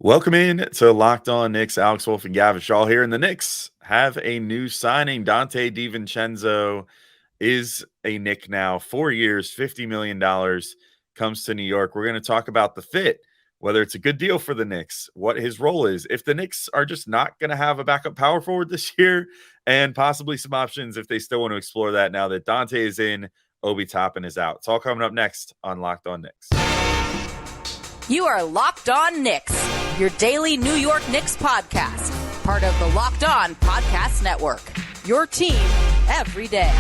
Welcome in to Locked On Knicks. Alex Wolf and Gavin Shaw here. And the Knicks have a new signing. Donte DiVincenzo is a Knick now. 4 years, $50 million, comes to New York. We're going to talk about the fit, whether it's a good deal for the Knicks, what his role is, if the Knicks are just not going to have a backup power forward this year, and possibly some options if they still want to explore that now that Donte is in, Obi Toppin is out. It's all coming up next on Locked On Knicks. You are Locked On Knicks, your daily New York Knicks podcast, part of the Locked On Podcast Network, your team every day.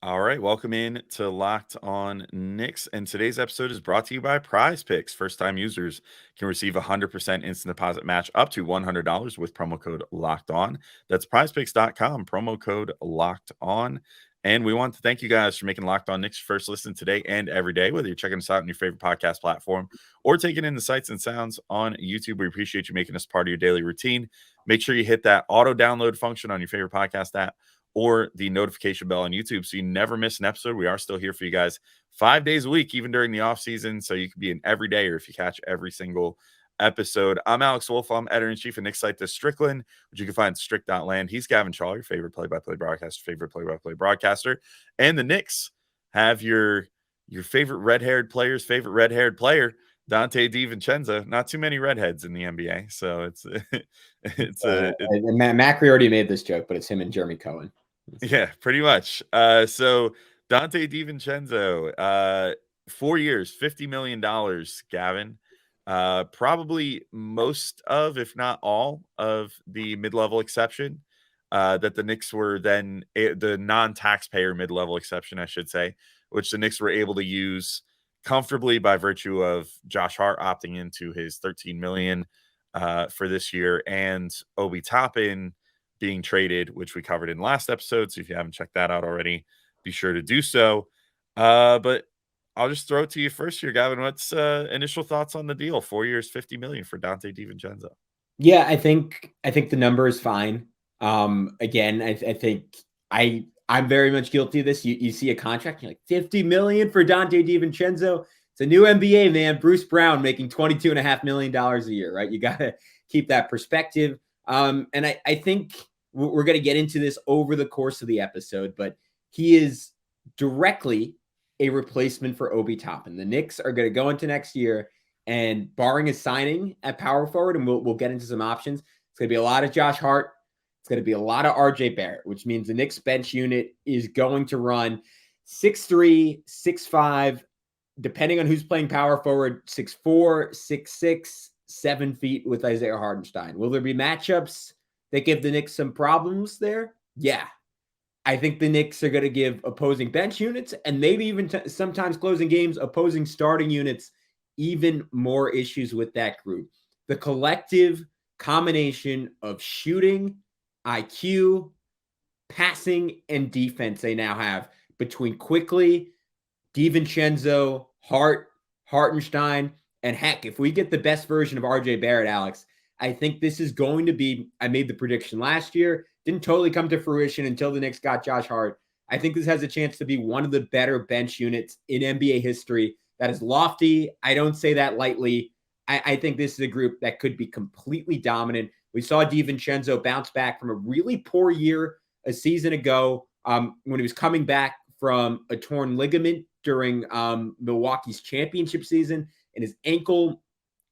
All right, welcome in to Locked On Knicks, and today's episode is brought to you by PrizePicks. First-time users can receive a 100% instant deposit match up to $100 with promo code Locked On. That's PrizePicks.com, promo code Locked On. And we want to thank you guys for making Locked On Knicks your first listen today and every day, whether you're checking us out on your favorite podcast platform or taking in the sights and sounds on YouTube. We appreciate you making us part of your daily routine. Make sure you hit that auto download function on your favorite podcast app or the notification bell on YouTube so you never miss an episode. We are still here for you guys 5 days a week, even during the off season. So you can be an everyday or if you catch every single episode. I'm Alex Wolf. I'm editor-in-chief of Knicks site The Strickland, which you can find at strick.land. He's Gavin Shaw, your favorite play-by-play broadcaster, favorite play-by-play broadcaster. And the Knicks have your favorite red-haired player's favorite red-haired player, Donte DiVincenzo. Not too many redheads in the NBA, so Macri already made this joke, but it's him and Jeremy Cohen. Yeah, pretty much. So Donte DiVincenzo, 4 years, $50 million, Gavin. Probably most of, if not all, of the mid-level exception that the Knicks were then the non-taxpayer mid-level exception, I should say, which the Knicks were able to use comfortably by virtue of Josh Hart opting into his $13 million for this year and Obi Toppin being traded, which we covered in last episode. So if you haven't checked that out already, be sure to do so. But I'll just throw it to you first here, Gavin. What's initial thoughts on the deal? 4 years, $50 million for Donte DiVincenzo. Yeah, I think the number is fine. Again, I think I'm very much guilty of this. You see a contract, you're like $50 million for Donte DiVincenzo. It's a new NBA, man. Bruce Brown making $22.5 million a year, right? You got to keep that perspective. And I think we're going to get into this over the course of the episode, but he is directly a replacement for Obi Toppin. The Knicks are going to go into next year, and barring a signing at power forward, and we'll get into some options, it's going to be a lot of Josh Hart. It's going to be a lot of RJ Barrett, which means the Knicks bench unit is going to run 6'3", 6'5", depending on who's playing power forward, 6'4", 6'6", 7 feet with Isaiah Hartenstein. Will there be matchups that give the Knicks some problems there? Yeah. I think the Knicks are going to give opposing bench units and maybe even sometimes closing games, opposing starting units, even more issues with that group. The collective combination of shooting, IQ, passing, and defense they now have between Quickly, DiVincenzo, Hart, Hartenstein, and heck, if we get the best version of RJ Barrett, Alex, I think this is going to be, I made the prediction last year, didn't totally come to fruition until the Knicks got Josh Hart. I think this has a chance to be one of the better bench units in NBA history. That is lofty. I don't say that lightly. I think this is a group that could be completely dominant. We saw DiVincenzo bounce back from a really poor year a season ago when he was coming back from a torn ligament during Milwaukee's championship season, and his ankle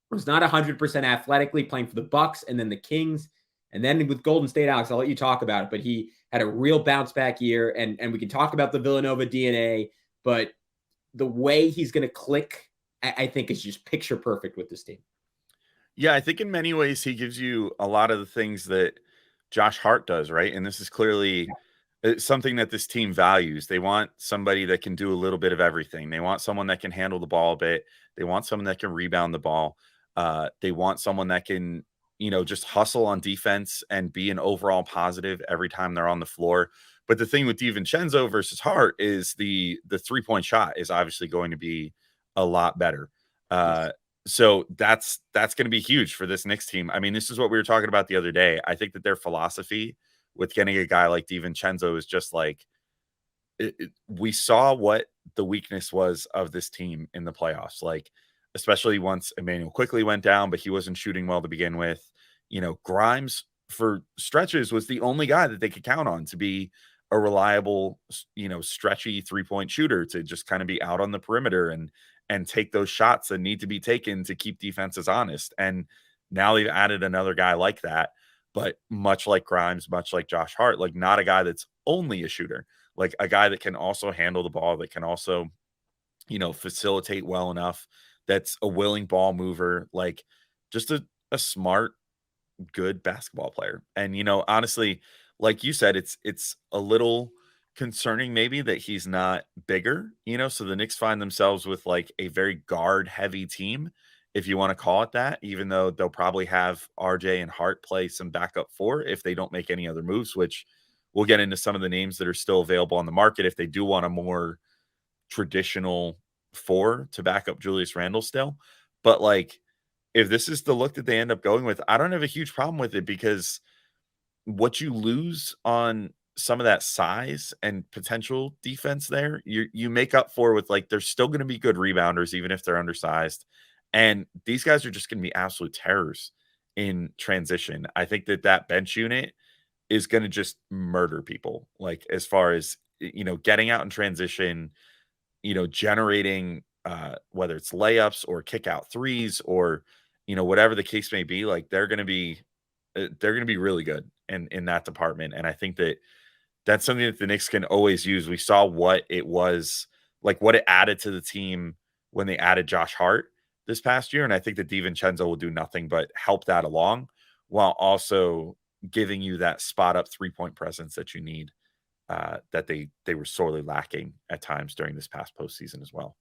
was not 100% athletically, playing for the Bucks and then the Kings. And then with Golden State, Alex, I'll let you talk about it, but he had a real bounce back year, and we can talk about the Villanova DNA, but the way he's going to click, I think, is just picture perfect with this team. Yeah, I think in many ways he gives you a lot of the things that Josh Hart does, right? And this is clearly something that this team values. They want somebody that can do a little bit of everything. They want someone that can handle the ball a bit. They want someone that can rebound the ball. They want someone that can, just hustle on defense and be an overall positive every time they're on the floor. But the thing with DiVincenzo versus Hart is the 3-point shot is obviously going to be a lot better. So that's going to be huge for this Knicks team. I mean, this is what we were talking about the other day. I think that their philosophy with getting a guy like DiVincenzo is just like, we saw what the weakness was of this team in the playoffs. Like, especially once Emmanuel quickly went down, but he wasn't shooting well to begin with. Grimes for stretches was the only guy that they could count on to be a reliable, stretchy 3-point shooter, to just kind of be out on the perimeter and take those shots that need to be taken to keep defenses honest. And now they've added another guy like that, but much like Grimes, much like Josh Hart, like not a guy that's only a shooter, like a guy that can also handle the ball, that can also, facilitate well enough, that's a willing ball mover, like just a smart, good basketball player. And honestly, like you said, it's a little concerning maybe that he's not bigger, so the Knicks find themselves with like a very guard heavy team, if you want to call it that, even though they'll probably have RJ and Hart play some backup four if they don't make any other moves, which we'll get into some of the names that are still available on the market if they do want a more traditional four to back up Julius Randle still. But like, if this is the look that they end up going with, I don't have a huge problem with it, because what you lose on some of that size and potential defense there, you make up for with, like, they're still going to be good rebounders, even if they're undersized. And these guys are just going to be absolute terrors in transition. I think that bench unit is going to just murder people, like, as far as, getting out in transition, generating whether it's layups or kick out threes or, whatever the case may be, like they're going to be really good in that department. And I think that's something that the Knicks can always use. We saw what it was, like what it added to the team when they added Josh Hart this past year. And I think that DiVincenzo will do nothing but help that along, while also giving you that spot up 3-point presence that you need, that they were sorely lacking at times during this past postseason as well.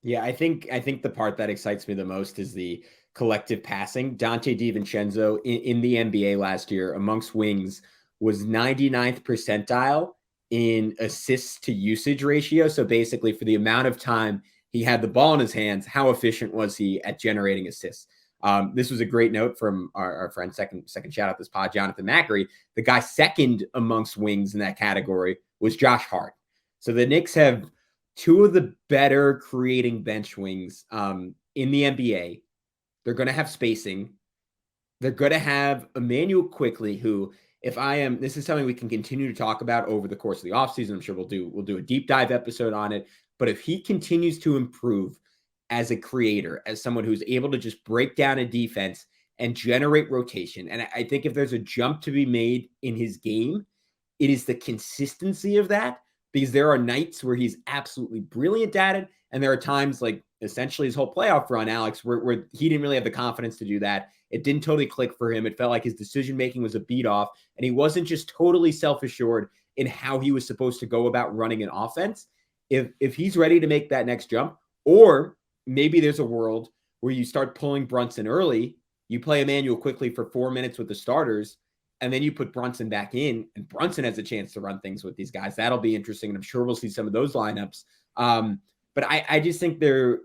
Yeah, I think the part that excites me the most is the collective passing. Donte DiVincenzo in the NBA last year amongst wings was 99th percentile in assists to usage ratio. So basically, for the amount of time he had the ball in his hands, how efficient was he at generating assists? This was a great note from our friend, second shout out this pod, Jonathan Macri. The guy second amongst wings in that category was Josh Hart. So the Knicks have two of the better creating bench wings in the NBA. They're going to have spacing. They're going to have Emmanuel Quickly, who, this is something we can continue to talk about over the course of the offseason. I'm sure we'll do a deep dive episode on it. But if he continues to improve as a creator, as someone who's able to just break down a defense and generate rotation, and I think if there's a jump to be made in his game, it is the consistency of that. Because there are nights where he's absolutely brilliant at it, and there are times, like essentially his whole playoff run, Alex, where he didn't really have the confidence to do that. It didn't totally click for him. It felt like his decision-making was a beat off, and he wasn't just totally self-assured in how he was supposed to go about running an offense. If he's ready to make that next jump, or maybe there's a world where you start pulling Brunson early, you play Emmanuel Quickly for 4 minutes with the starters, and then you put Brunson back in, and Brunson has a chance to run things with these guys. That'll be interesting, and I'm sure we'll see some of those lineups. But I just think there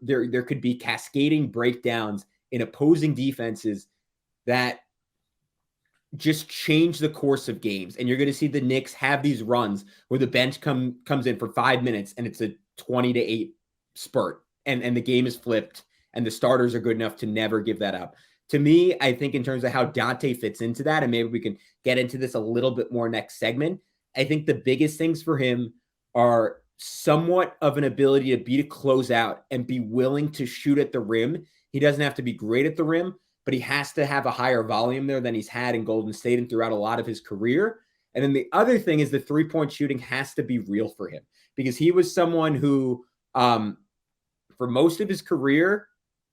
could be cascading breakdowns in opposing defenses that just change the course of games. And you're going to see the Knicks have these runs where the bench comes in for 5 minutes, and it's a 20-8 spurt, and the game is flipped, and the starters are good enough to never give that up. To me, I think in terms of how Donte fits into that, and maybe we can get into this a little bit more next segment, I think the biggest things for him are somewhat of an ability to be to close out and be willing to shoot at the rim. He doesn't have to be great at the rim, but he has to have a higher volume there than he's had in Golden State and throughout a lot of his career. And then the other thing is the 3-point shooting has to be real for him, because he was someone who, for most of his career,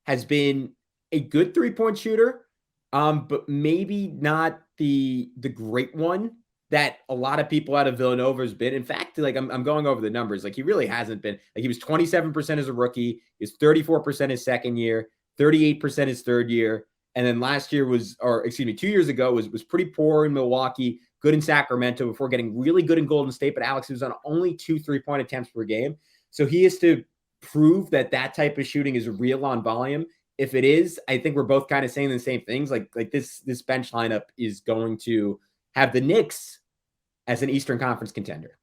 has been a good 3-point shooter, but maybe not the great one that a lot of people out of Villanova has been. In fact, like I'm going over the numbers, like he really hasn't been. Like he was 27% as a rookie, he was 34% his second year, 38% his third year, and then last year 2 years ago was pretty poor in Milwaukee, good in Sacramento before getting really good in Golden State. But Alex, he was on only 2 3-point attempts per game, so he has to prove that type of shooting is real on volume. If it is, I think we're both kind of saying the same things. Like this bench lineup is going to have the Knicks as an Eastern Conference contender.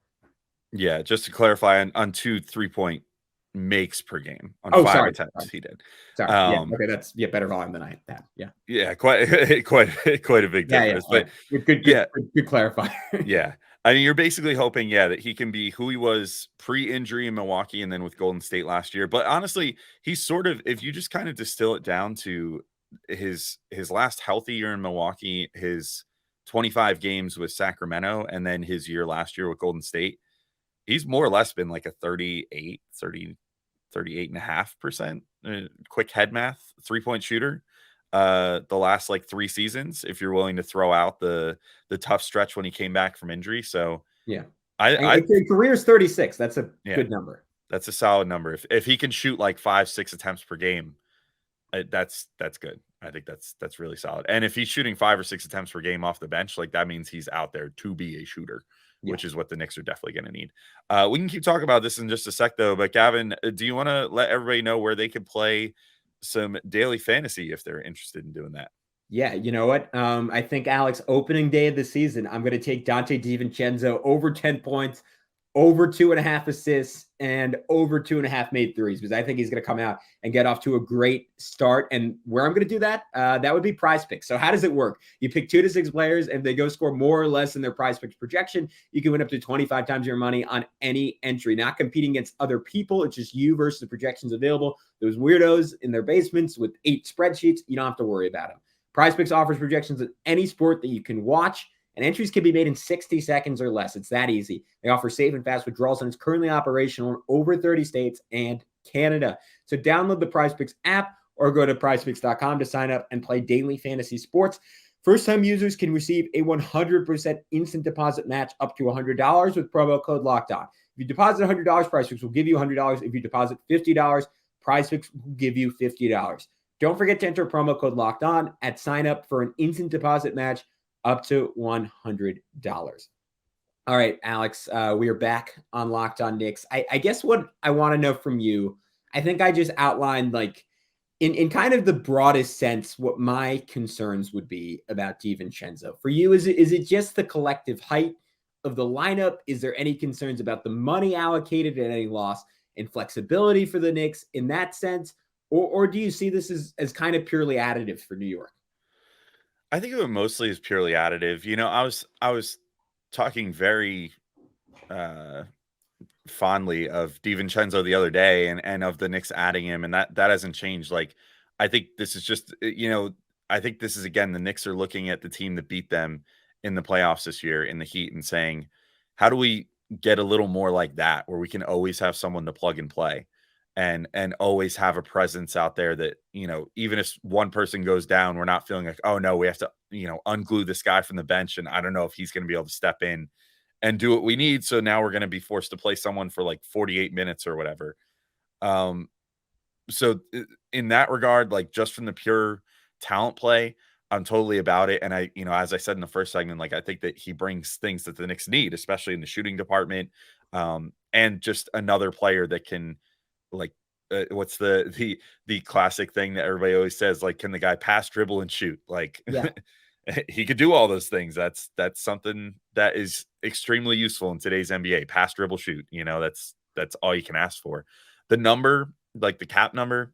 Yeah, just to clarify on 2 3-point makes per game. On Oh, 5 sorry. attempts, he did. Sorry. Yeah. Okay. That's better volume than I had. Yeah. Yeah, quite a big Yeah. Yeah. difference. All But right. Good. yeah, Good clarifier. yeah. I mean, you're basically hoping, that he can be who he was pre-injury in Milwaukee and then with Golden State last year. But honestly, he's sort of, if you just kind of distill it down to his last healthy year in Milwaukee, his 25 games with Sacramento, and then his year last year with Golden State, he's more or less been like a 38.5% quick head math 3-point shooter the last like 3 seasons, if you're willing to throw out the tough stretch when he came back from injury. So Yeah. I His career is 36. That's a yeah, good number. that's a solid number. If he can shoot like 5-6 attempts per game, that's good. I think that's really solid. And if he's shooting 5 or 6 attempts per game off the bench, like that means he's out there to be a shooter, Yeah. which is what the Knicks are definitely going to need. We can keep talking about this in just a sec, though. But Gavin, do you want to let everybody know where they can play some daily fantasy if they're interested in doing that? Yeah, you know what? I think, Alex, opening day of the season, I'm going to take Donte DiVincenzo over 10 points, over 2.5 assists, and over 2.5 made threes, because I think he's going to come out and get off to a great start. And where I'm going to do that, that would be PrizePicks. So how does it work? You pick 2 to 6 players, and they go score more or less than their PrizePicks projection. You can win up to 25 times your money on any entry, not competing against other people. It's just you versus the projections available. Those weirdos in their basements with 8 spreadsheets, you don't have to worry about them. PrizePicks offers projections in any sport that you can watch, and entries can be made in 60 seconds or less. It's that easy. They offer safe and fast withdrawals, and it's currently operational in over 30 states and Canada. So download the PrizePicks app or go to prizepicks.com to sign up and play daily fantasy sports. First-time users can receive a 100% instant deposit match up to $100 with promo code LOCKEDON. If you deposit $100, PrizePicks will give you $100. If you deposit $50, PrizePicks will give you $50. Don't forget to enter promo code Locked On at sign up for an instant deposit match up to $100. All right, Alex, we are back on Locked On Knicks. I guess what I want to know from you, I think I just outlined like in kind of the broadest sense what my concerns would be about DiVincenzo. For you, is it just the collective height of the lineup? Is there any concerns about the money allocated and any loss in flexibility for the Knicks in that sense? Or do you see this as kind of purely additive for New York? I think of it mostly as purely additive. I was talking very fondly of DiVincenzo the other day and of the Knicks adding him, and that hasn't changed. Like, I think this is just, I think this is, again, the Knicks are looking at the team that beat them in the playoffs this year in the Heat and saying, how do we get a little more like that, where we can always have someone to plug and play and always have a presence out there that, even if one person goes down, we're not feeling like, oh no, we have to, unglue this guy from the bench. And I don't know if he's going to be able to step in and do what we need. So now we're going to be forced to play someone for like 48 minutes or whatever. So in that regard, like just from the pure talent play, I'm totally about it. And I, as I said in the first segment, like I think that he brings things that the Knicks need, especially in the shooting department, and just another player that can, like, what's the classic thing that everybody always says, like, can the guy pass, dribble, and shoot? Like, Yeah. he could do all those things. That's something that is extremely useful in today's NBA. Pass, dribble, shoot. That's all you can ask for. The number, like the cap number,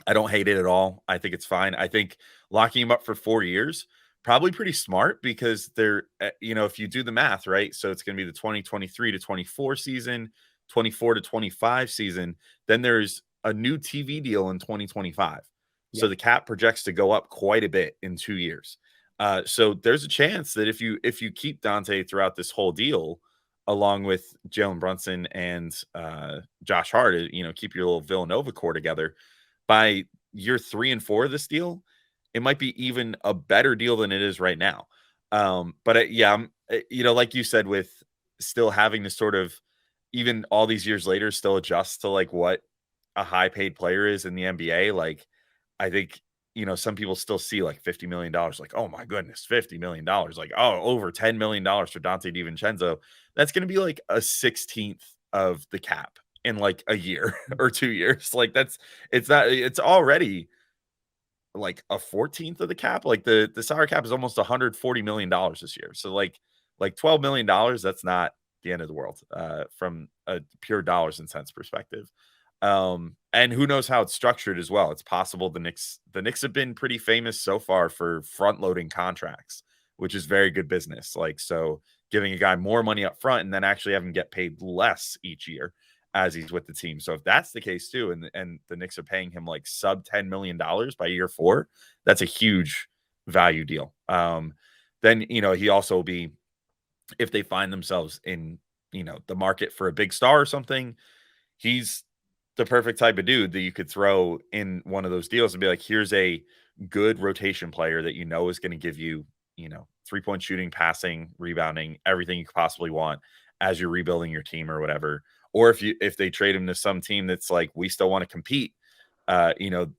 I don't hate it at all. I think it's fine. I think locking him up for 4 years, probably pretty smart, because they're, if you do the math, right? So it's going to be the 2023 to 24 season, 24 to 25 season. Then there's a new TV deal in 2025. So the cap projects to go up quite a bit in 2 years. So there's a chance that if you keep Donte throughout this whole deal, along with Jalen Brunson and Josh Hart, keep your little Villanova core together, by year 3 and 4 of this deal, it might be even a better deal than it is right now. But I'm, like you said, with still having to sort of, even all these years later, still adjust to like what a high paid player is in the NBA. Like, I think, some people still see like $50 million, like, oh my goodness, $50 million, like, oh, over $10 million for Donte DiVincenzo. That's going to be like a 16th of the cap in like a year or 2 years. Like, it's already like a 14th of the cap. Like the salary cap is almost $140 million this year. So like $12 million, that's not the end of the world from a pure dollars and cents perspective. And who knows how it's structured as well. It's possible the Knicks have been pretty famous so far for front loading contracts, which is very good business. Like, so giving a guy more money up front and then actually having him get paid less each year as he's with the team. So if that's the case too, and the Knicks are paying him like sub $10 million by year 4, that's a huge value deal. Then, he also will be, if they find themselves in, the market for a big star or something, he's the perfect type of dude that you could throw in one of those deals and be like, here's a good rotation player that is going to give you, 3-point shooting, passing, rebounding, everything you could possibly want as you're rebuilding your team or whatever. Or if they trade him to some team that's like, we still want to compete, even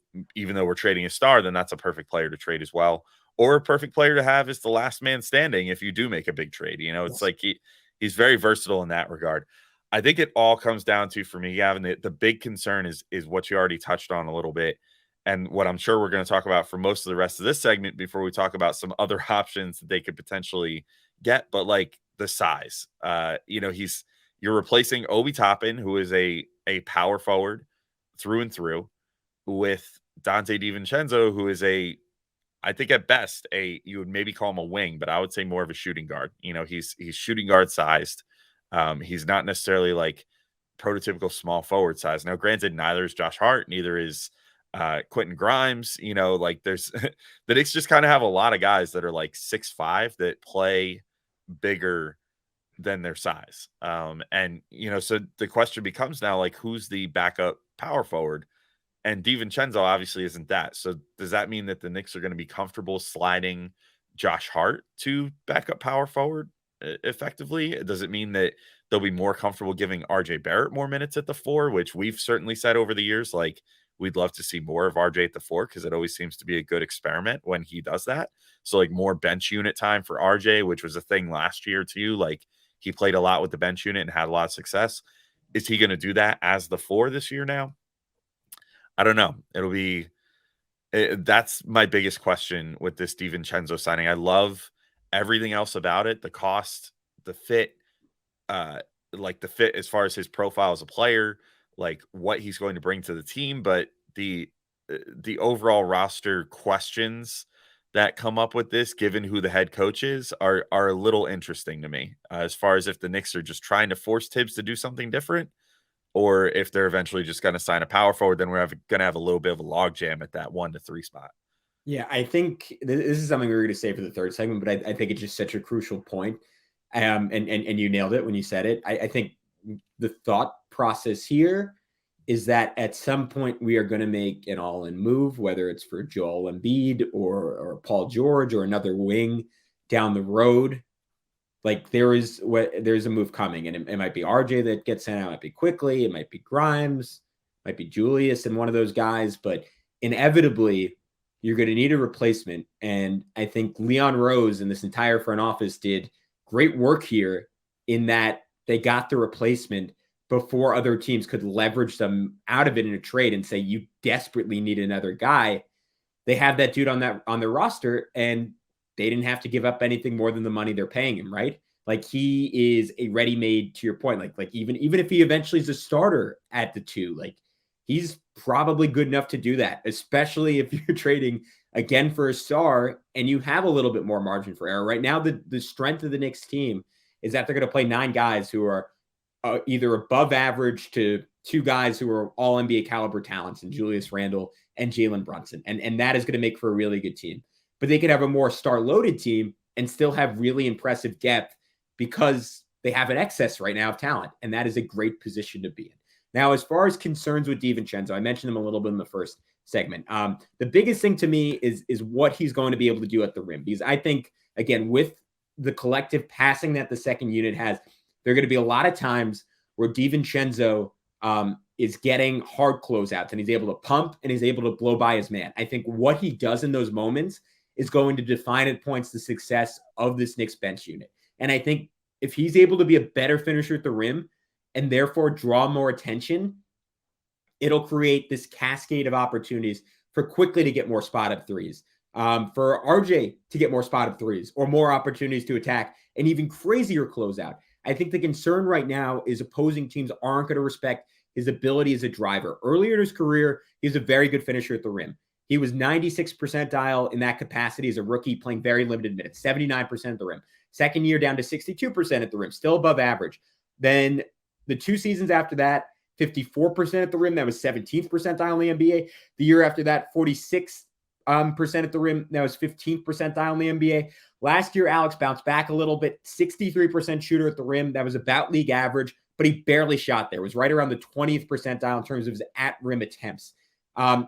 though we're trading a star, then that's a perfect player to trade as well. Or a perfect player to have is the last man standing if you do make a big trade. It's like he's very versatile in that regard. I think it all comes down to, for me, Gavin, the big concern is what you already touched on a little bit, and what I'm sure we're going to talk about for most of the rest of this segment before we talk about some other options that they could potentially get. But like the size, you're replacing Obi Toppin, who is a power forward through and through, with Donte DiVincenzo, who is I think at best you would maybe call him a wing, but I would say more of a shooting guard. He's shooting guard sized. He's not necessarily like prototypical small forward size. Now, granted, neither is Josh Hart, neither is Quentin Grimes. Like there's the Knicks just kind of have a lot of guys that are like 6'5" that play bigger than their size. And so the question becomes now, like, who's the backup power forward? And DiVincenzo obviously isn't that. So does that mean that the Knicks are going to be comfortable sliding Josh Hart to backup power forward effectively? Does it mean that they'll be more comfortable giving RJ Barrett more minutes at the 4, which we've certainly said over the years, like, we'd love to see more of RJ at the 4 because it always seems to be a good experiment when he does that. So like more bench unit time for RJ, which was a thing last year too. Like he played a lot with the bench unit and had a lot of success. Is he going to do that as the 4 this year now? I don't know. That's my biggest question with this DiVincenzo signing. I love everything else about it. The cost, the fit, like the fit as far as his profile as a player, like what he's going to bring to the team. But the overall roster questions that come up with this, given who the head coach is, are a little interesting to me, as far as if the Knicks are just trying to force Tibbs to do something different, or if they're eventually just going to sign a power forward, then we're going to have a little bit of a logjam at that 1 to 3 spot. Yeah, I think this is something we were going to say for the third segment, but I think it's just such a crucial point. And you nailed it when you said it. I think the thought process here is that at some point we are going to make an all-in move, whether it's for Joel Embiid or Paul George or another wing down the road. Like there's a move coming, and it might be RJ that gets sent out. It might be Quickly. It might be Grimes. It might be Julius and one of those guys. But inevitably, you're going to need a replacement. And I think Leon Rose and this entire front office did great work here in that they got the replacement before other teams could leverage them out of it in a trade and say, you desperately need another guy. They have that dude on their roster, and they didn't have to give up anything more than the money they're paying him, right? Like he is a ready-made, to your point, like even if he eventually is a starter at the 2, like he's probably good enough to do that, especially if you're trading again for a star and you have a little bit more margin for error. Right now, the strength of the Knicks team is that they're going to play 9 guys who are either above average to 2 guys who are all NBA caliber talents, and Julius Randle and Jalen Brunson. And that is going to make for a really good team. But they could have a more star-loaded team and still have really impressive depth because they have an excess right now of talent, and that is a great position to be in. Now, as far as concerns with DiVincenzo, I mentioned him a little bit in the first segment. The biggest thing to me is what he's going to be able to do at the rim, because I think, again, with the collective passing that the second unit has, there are going to be a lot of times where DiVincenzo is getting hard closeouts, and he's able to pump and he's able to blow by his man. I think what he does in those moments is going to define at points the success of this Knicks bench unit. And I think if he's able to be a better finisher at the rim and therefore draw more attention, it'll create this cascade of opportunities for Quickly to get more spot-up threes, for RJ to get more spot-up threes or more opportunities to attack, an even crazier closeout. I think the concern right now is opposing teams aren't going to respect his ability as a driver. Earlier in his career, he was a very good finisher at the rim. He was 96th percentile in that capacity as a rookie, playing very limited minutes, 79% at the rim. Second year down to 62% at the rim, still above average. Then the 2 seasons after that, 54% at the rim. That was 17th percentile in the NBA. The year after that, 46% at the rim. That was 15th percentile in the NBA. Last year, Alex bounced back a little bit, 63% shooter at the rim. That was about league average, but he barely shot there. It was right around the 20th percentile in terms of his at-rim attempts.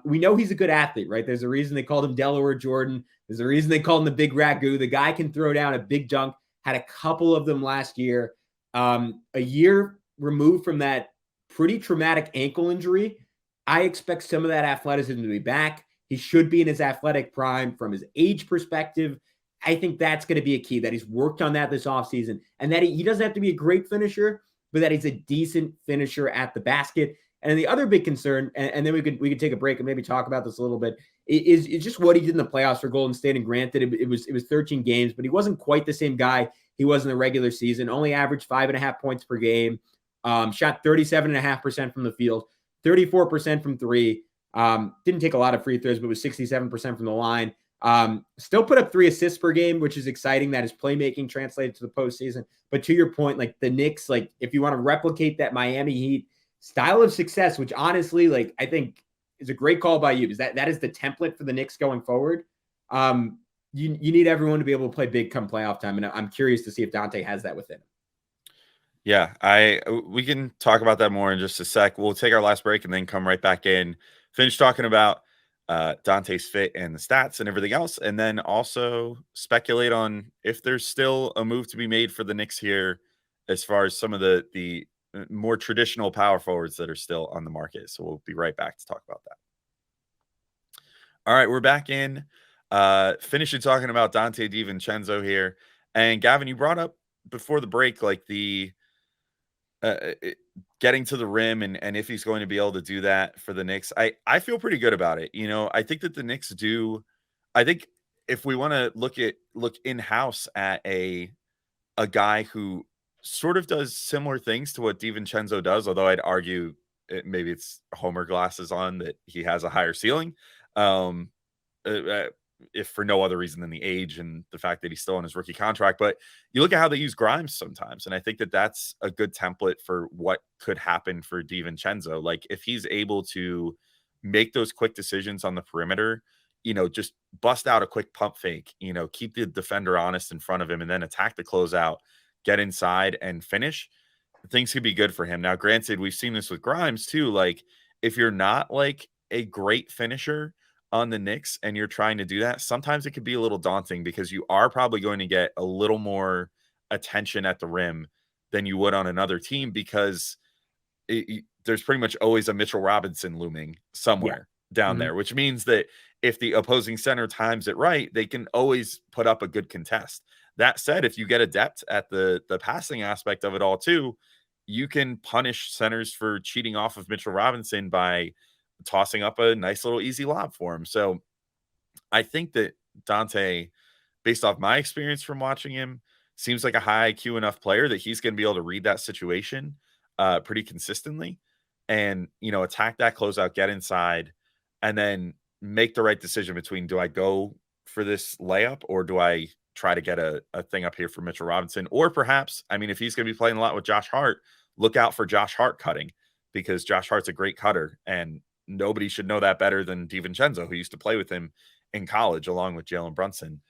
We know he's a good athlete, right? There's a reason they called him Delaware Jordan. There's a reason they called him the Big Ragu. The guy can throw down a big dunk, had a couple of them last year. A year removed from that pretty traumatic ankle injury, I expect some of that athleticism to be back. He should be in his athletic prime from his age perspective. I think that's going to be a key, that he's worked on that this offseason, and that he doesn't have to be a great finisher, but that he's a decent finisher at the basket. And the other big concern, and then we could take a break and maybe talk about this a little bit, is just what he did in the playoffs for Golden State. And granted, it was 13 games, but he wasn't quite the same guy he was in the regular season. Only averaged 5.5 points per game. Shot 37.5% from the field, 34% from three. Didn't take a lot of free throws, but was 67% from the line. Still put up 3 assists per game, which is exciting. That his playmaking translated to the postseason. But to your point, like the Knicks, like if you want to replicate that Miami Heat style of success, which honestly, like I think is a great call by you, is that is the template for the Knicks going forward. You need everyone to be able to play big come playoff time, and I'm curious to see if Donte has that within him. Yeah, we can talk about that more in just a sec. We'll take our last break and then come right back in, finish talking about Donte's fit and the stats and everything else, and then also speculate on if there's still a move to be made for the Knicks here as far as some of the more traditional power forwards that are still on the market. So we'll be right back to talk about that. All right, we're back in. Finishing talking about Donte DiVincenzo here. And Gavin, you brought up before the break, like the getting to the rim and if he's going to be able to do that for the Knicks. I feel pretty good about it. You know, I think that the Knicks do. I think if we want to look in-house at a guy who sort of does similar things to what DiVincenzo does, although I'd argue maybe it's Homer glasses on that he has a higher ceiling. If for no other reason than the age and the fact that he's still on his rookie contract. But you look at how they use Grimes sometimes, and I think that that's a good template for what could happen for DiVincenzo. Like if he's able to make those quick decisions on the perimeter, you know, just bust out a quick pump fake, you know, keep the defender honest in front of him and then attack the closeout, get inside and finish, things could be good for him. Now, granted, we've seen this with Grimes too. Like if you're not like a great finisher on the Knicks and you're trying to do that, sometimes it could be a little daunting because you are probably going to get a little more attention at the rim than you would on another team because there's pretty much always a Mitchell Robinson looming somewhere down there, which means that if the opposing center times it right, they can always put up a good contest. That said, if you get adept at the passing aspect of it all too, you can punish centers for cheating off of Mitchell Robinson by tossing up a nice little easy lob for him. So I think that Donte, based off my experience from watching him, seems like a high IQ enough player that he's going to be able to read that situation pretty consistently and, you know, attack that closeout, get inside, and then make the right decision between do I go for this layup or do I try to get a thing up here for Mitchell Robinson? Or perhaps, I mean, if he's going to be playing a lot with Josh Hart, look out for Josh Hart cutting because Josh Hart's a great cutter and nobody should know that better than DiVincenzo, who used to play with him in college along with Jalen Brunson.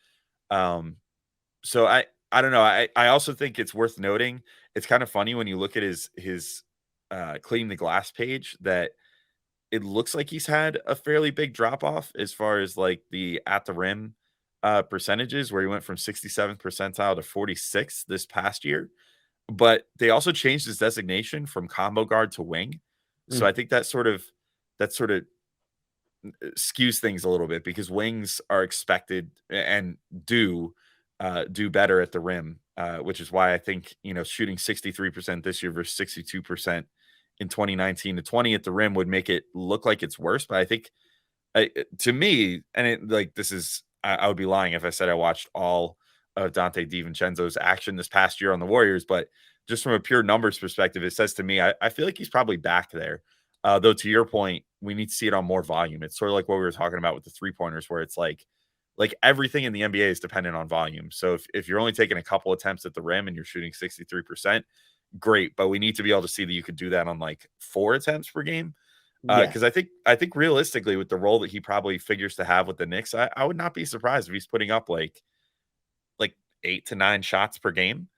So I don't know. I also think it's worth noting. It's kind of funny when you look at his cleaning the glass page that it looks like he's had a fairly big drop off as far as like the at the rim percentages, where he went from 67th percentile to 46th this past year. But they also changed his designation from combo guard to wing. So I think that sort of skews things a little bit because wings are expected and do better at the rim, which is why I think, you know, shooting 63% this year versus 62% in 2019 to 20 at the rim would make it look like it's worse. But I think to me, and it, like this is, I would be lying if I said I watched all of Donte DiVincenzo's action this past year on the Warriors, but just from a pure numbers perspective, it says to me, I feel like he's probably back there. Though to your point, we need to see it on more volume. It's sort of like what we were talking about with the 3-pointers, where it's like everything in the NBA is dependent on volume. So if you're only taking a couple attempts at the rim and you're shooting 63%, great. But we need to be able to see that you could do that on like 4 attempts per game. Yeah. Because I think realistically, with the role that he probably figures to have with the Knicks, I would not be surprised if he's putting up like 8 to 9 shots per game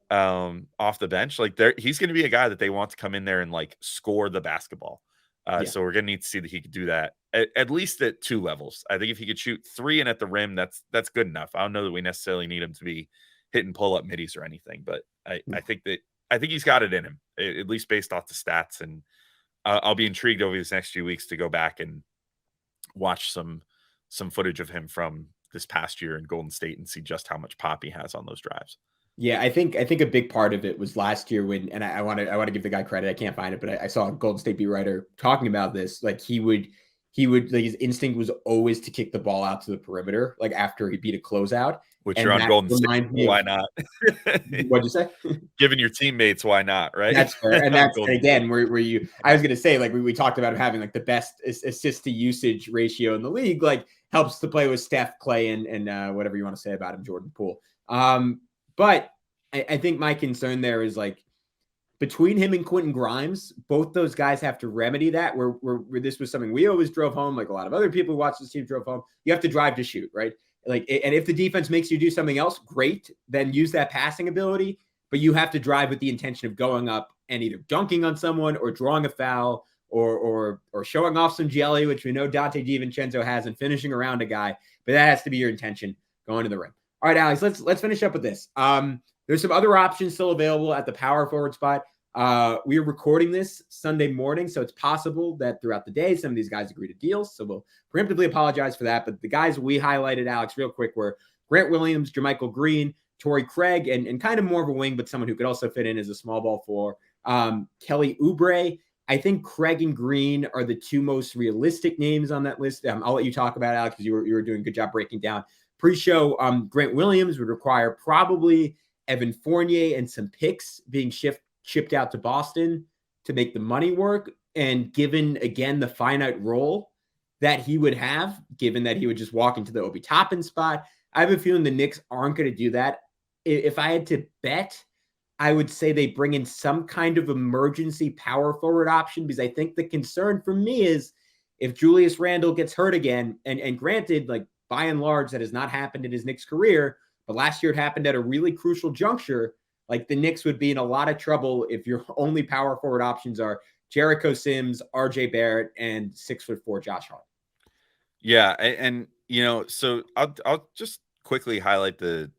off the bench. Like he's going to be a guy that they want to come in there and like score the basketball. Yeah. So we're going to need to see that he could do that at least at 2 levels. I think if he could shoot 3 and at the rim, that's good enough. I don't know that we necessarily need him to be hitting pull up middies or anything, but I think he's got it in him, at least based off the stats. And I'll be intrigued over these next few weeks to go back and watch some footage of him from this past year in Golden State and see just how much pop he has on those drives. Yeah, I think a big part of it was last year when, and I want to give the guy credit. I can't find it, but I saw a Golden State beat writer talking about this. Like he would like his instinct was always to kick the ball out to the perimeter, like after he beat a closeout. Which you're on Golden State, why not? What'd you say? Giving your teammates, why not? Right. That's fair. And that's again where you. I was gonna say, like we talked about having like the best assist to usage ratio in the league. Like helps to play with Steph, Clay, and whatever you want to say about him, Jordan Poole. But I think my concern there is like between him and Quentin Grimes, both those guys have to remedy that. Where this was something we always drove home, like a lot of other people who watch this team drove home. You have to drive to shoot, right? Like, and if the defense makes you do something else, great. Then use that passing ability. But you have to drive with the intention of going up and either dunking on someone or drawing a foul or showing off some jelly, which we know Donte DiVincenzo has, and finishing around a guy. But that has to be your intention going to the rim. All right, Alex, let's finish up with this. There's some other options still available at the power forward spot. We are recording this Sunday morning, so it's possible that throughout the day, some of these guys agree to deals. So we'll preemptively apologize for that. But the guys we highlighted, Alex, real quick, were Grant Williams, Jermichael Green, Torrey Craig, and kind of more of a wing, but someone who could also fit in as a small ball 4. Kelly Oubre. I think Craig and Green are the 2 most realistic names on that list. I'll let you talk about it, Alex, because you were doing a good job breaking down pre-show. Grant Williams would require probably Evan Fournier and some picks being shipped out to Boston to make the money work. And given, again, the finite role that he would have, given that he would just walk into the Obi Toppin spot, I have a feeling the Knicks aren't going to do that. If I had to bet, I would say they bring in some kind of emergency power forward option, because I think the concern for me is if Julius Randle gets hurt again, and granted, like by and large, that has not happened in his Knicks career, but last year it happened at a really crucial juncture. Like the Knicks would be in a lot of trouble if your only power forward options are Jericho Sims, RJ Barrett, and 6'4" Josh Hart. Yeah, and so I'll just quickly highlight the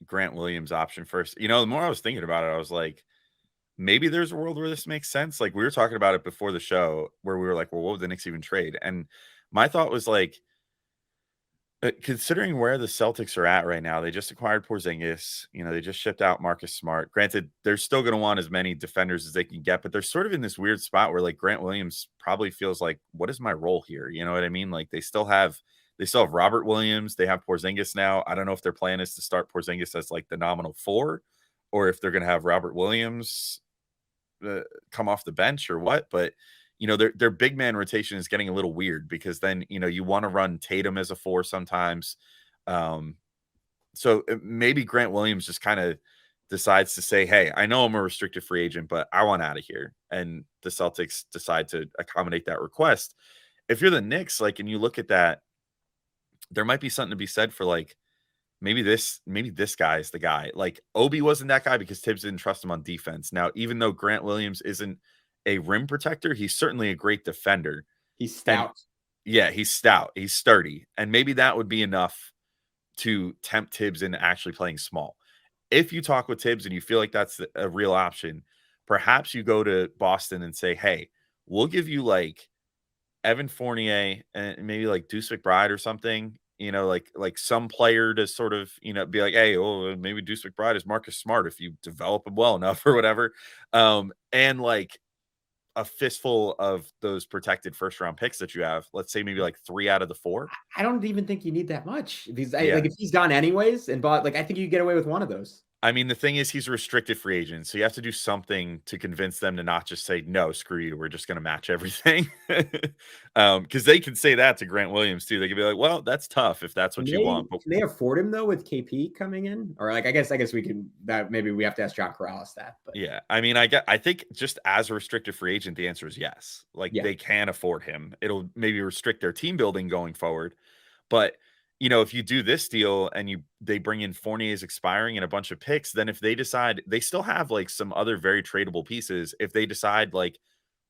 Grant Williams option first. The more I was thinking about it, I was like, maybe there's a world where this makes sense. Like we were talking about it before the show, where we were like, well, what would the Knicks even trade? And my thought was like, considering where the Celtics are at right now, they just acquired Porzingis. They just shipped out Marcus Smart. Granted, they're still going to want as many defenders as they can get, but they're sort of in this weird spot where like Grant Williams probably feels like, what is my role here? You know what I mean? Like they still have Robert Williams. They have Porzingis now. I don't know if their plan is to start Porzingis as like the nominal 4, or if they're going to have Robert Williams come off the bench or what. But their big man rotation is getting a little weird, because then, you want to run Tatum as a 4 sometimes. So maybe Grant Williams just kind of decides to say, hey, I know I'm a restricted free agent, but I want out of here. And the Celtics decide to accommodate that request. If you're the Knicks, like, and you look at that, there might be something to be said for like, maybe this guy is the guy. Like Obi wasn't that guy because Tibbs didn't trust him on defense. Now, even though Grant Williams isn't a rim protector, he's certainly a great defender. He's stout. He's stout. He's sturdy. And maybe that would be enough to tempt Tibbs into actually playing small. If you talk with Tibbs and you feel like that's a real option, perhaps you go to Boston and say, hey, we'll give you like Evan Fournier and maybe like Deuce McBride or something, like some player to sort of, be like, hey, maybe Deuce McBride is Marcus Smart if you develop him well enough or whatever. And like a fistful of those protected first round picks that you have, let's say maybe like 3 out of the 4. I don't even think you need that much. If he's gone anyways and bought, like, I think you get away with one of those. I mean, the thing is he's a restricted free agent, so you have to do something to convince them to not just say, "No, screw you, we're just gonna match everything." Because they can say that to Grant Williams too. They could be like, "Well, that's tough if that's Can what you want." But they afford him though with KP coming in? Or like I guess we can that maybe we have to ask John Corrales that. But yeah, I mean, I think just as a restricted free agent, the answer is yes. Like yeah, they can afford him. It'll maybe restrict their team building going forward. But if you do this deal and they bring in Fournier's expiring and a bunch of picks, then if they decide they still have like some other very tradable pieces, if they decide like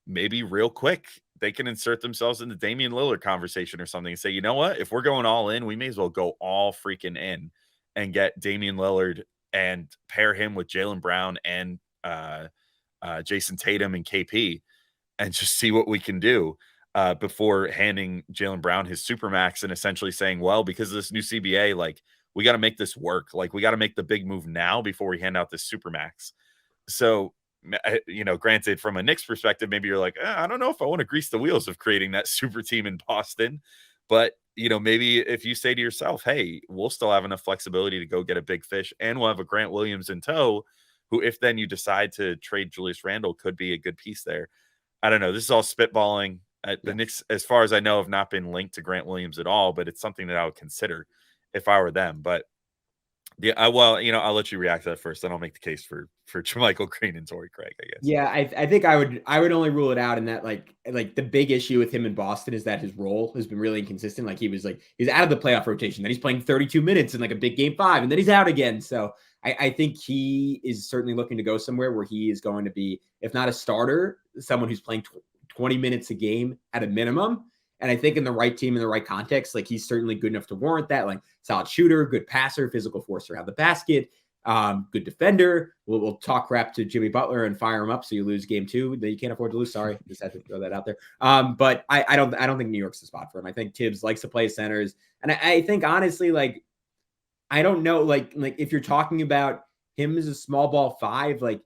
maybe real quick they can insert themselves in the Damian Lillard conversation or something and say, you know what, if we're going all in, we may as well go all freaking in and get Damian Lillard and pair him with Jaylen Brown and Jason Tatum and KP and just see what we can do before handing Jaylen Brown his supermax and essentially saying, well, because of this new CBA, like we got to make this work. Like we got to make the big move now before we hand out this supermax. So, granted, from a Knicks perspective, maybe you're like, I don't know if I want to grease the wheels of creating that super team in Boston. But, maybe if you say to yourself, hey, we'll still have enough flexibility to go get a big fish and we'll have a Grant Williams in tow, who, if then you decide to trade Julius Randle, could be a good piece there. I don't know. This is all spitballing. The Knicks, as far as I know, have not been linked to Grant Williams at all, but it's something that I would consider if I were them. But yeah, I'll let you react to that first. Then I'll make the case for Jermichael Green and Torrey Craig, I guess. Yeah, I think I would only rule it out in that like the big issue with him in Boston is that his role has been really inconsistent. Like he's out of the playoff rotation, then he's playing 32 minutes in like a big game 5, and then he's out again. So I think he is certainly looking to go somewhere where he is going to be, if not a starter, someone who's playing 20 minutes a game at a minimum. And I think in the right team, in the right context, like he's certainly good enough to warrant that. Like solid shooter, good passer, physical force around the basket, good defender. We'll talk crap to Jimmy Butler and fire him up so you lose game 2 that you can't afford to lose. Sorry, just had to throw that out there. But I don't think New York's the spot for him. I think Tibbs likes to play centers, and I think honestly, like I don't know, like if you're talking about him as a small ball 5, like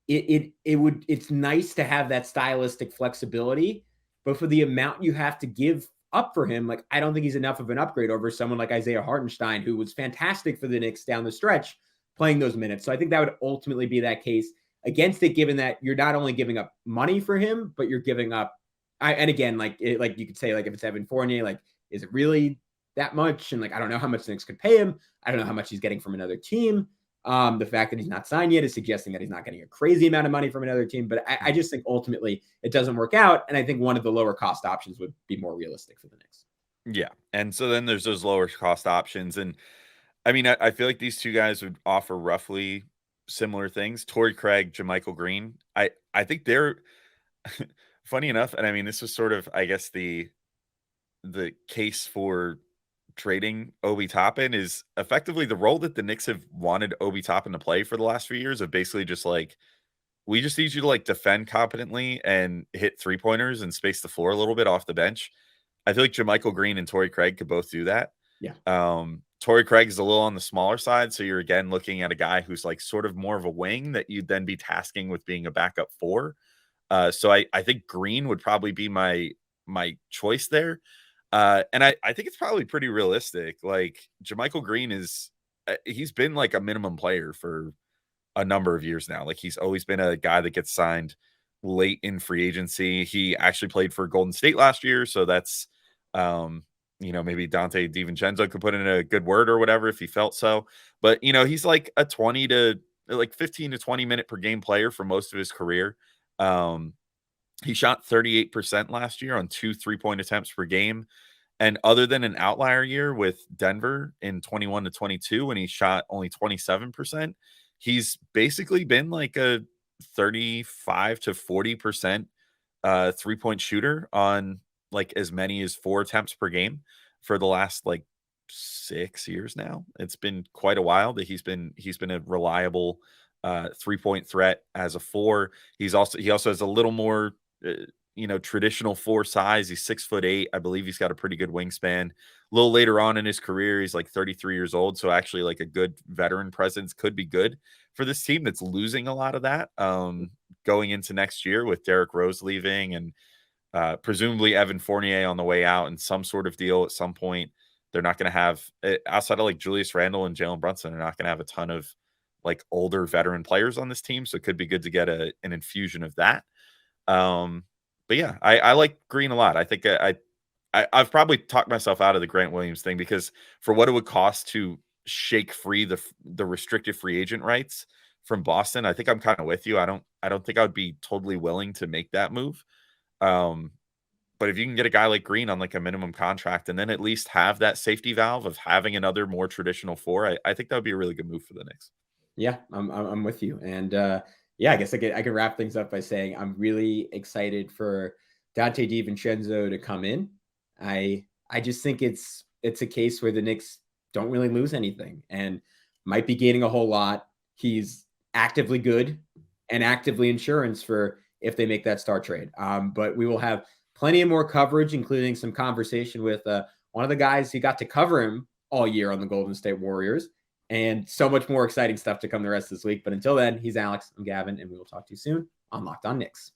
it's nice to have that stylistic flexibility. But for the amount you have to give up for him, like I don't think he's enough of an upgrade over someone like Isaiah Hartenstein, who was fantastic for the Knicks down the stretch, playing those minutes. So I think that would ultimately be that case against it, given that you're not only giving up money for him, but you're giving up. And again, like you could say, like if it's Evan Fournier, like is it really that much? And like I don't know how much the Knicks could pay him. I don't know how much he's getting from another team. The fact that he's not signed yet is suggesting that he's not getting a crazy amount of money from another team. But I just think ultimately it doesn't work out. And I think one of the lower cost options would be more realistic for the Knicks. Yeah. And so then there's those lower cost options. And I mean, I feel like these two guys would offer roughly similar things. Torrey Craig, Jermichael Green. I think they're funny enough. And I mean, this was sort of, I guess, the case for trading Obi Toppin is effectively the role that the Knicks have wanted Obi Toppin to play for the last few years of basically just like, we just need you to like defend competently and hit 3-pointers and space the floor a little bit off the bench. I feel like Jermichael Green and Torrey Craig could both do that. Yeah. Torrey Craig is a little on the smaller side. So you're again looking at a guy who's like sort of more of a wing that you'd then be tasking with being a backup 4. So I think Green would probably be my choice there. And I think it's probably pretty realistic. Like Jermichael Green he's been like a minimum player for a number of years now. Like he's always been a guy that gets signed late in free agency. He actually played for Golden State last year. So that's, maybe Donte DiVincenzo could put in a good word or whatever if he felt so. But, he's like a 15 to 20 minute per game player for most of his career. He shot 38% last year on 2 3-point attempts per game. And other than an outlier year with Denver in 21 to 22, when he shot only 27%, he's basically been like a 35 to 40% 3-point shooter on like as many as 4 attempts per game for the last like 6 years now. It's been quite a while that he's been a reliable 3-point threat as a 4. He also has a little more traditional 4 size. He's 6'8". I believe he's got a pretty good wingspan. A little later on in his career, he's like 33 years old. So actually like a good veteran presence could be good for this team that's losing a lot of that going into next year with Derrick Rose leaving and presumably Evan Fournier on the way out and some sort of deal at some point. They're not going to have, outside of like Julius Randle and Jalen Brunson, they're not going to have a ton of like older veteran players on this team. So it could be good to get an infusion of that. But yeah, I like Green a lot. I think I've probably talked myself out of the Grant Williams thing because for what it would cost to shake free the restricted free agent rights from Boston, I think I'm kind of with you. I don't think I would be totally willing to make that move. But if you can get a guy like Green on like a minimum contract and then at least have that safety valve of having another more traditional four, I think that would be a really good move for the Knicks. Yeah, I'm with you. And yeah, I guess I can wrap things up by saying I'm really excited for Donte DiVincenzo to come in. I just think it's a case where the Knicks don't really lose anything and might be gaining a whole lot. He's actively good and actively insurance for if they make that star trade. But we will have plenty of more coverage, including some conversation with one of the guys who got to cover him all year on the Golden State Warriors, and so much more exciting stuff to come the rest of this week. But until then, he's Alex, I'm Gavin, and we will talk to you soon on Locked On Knicks.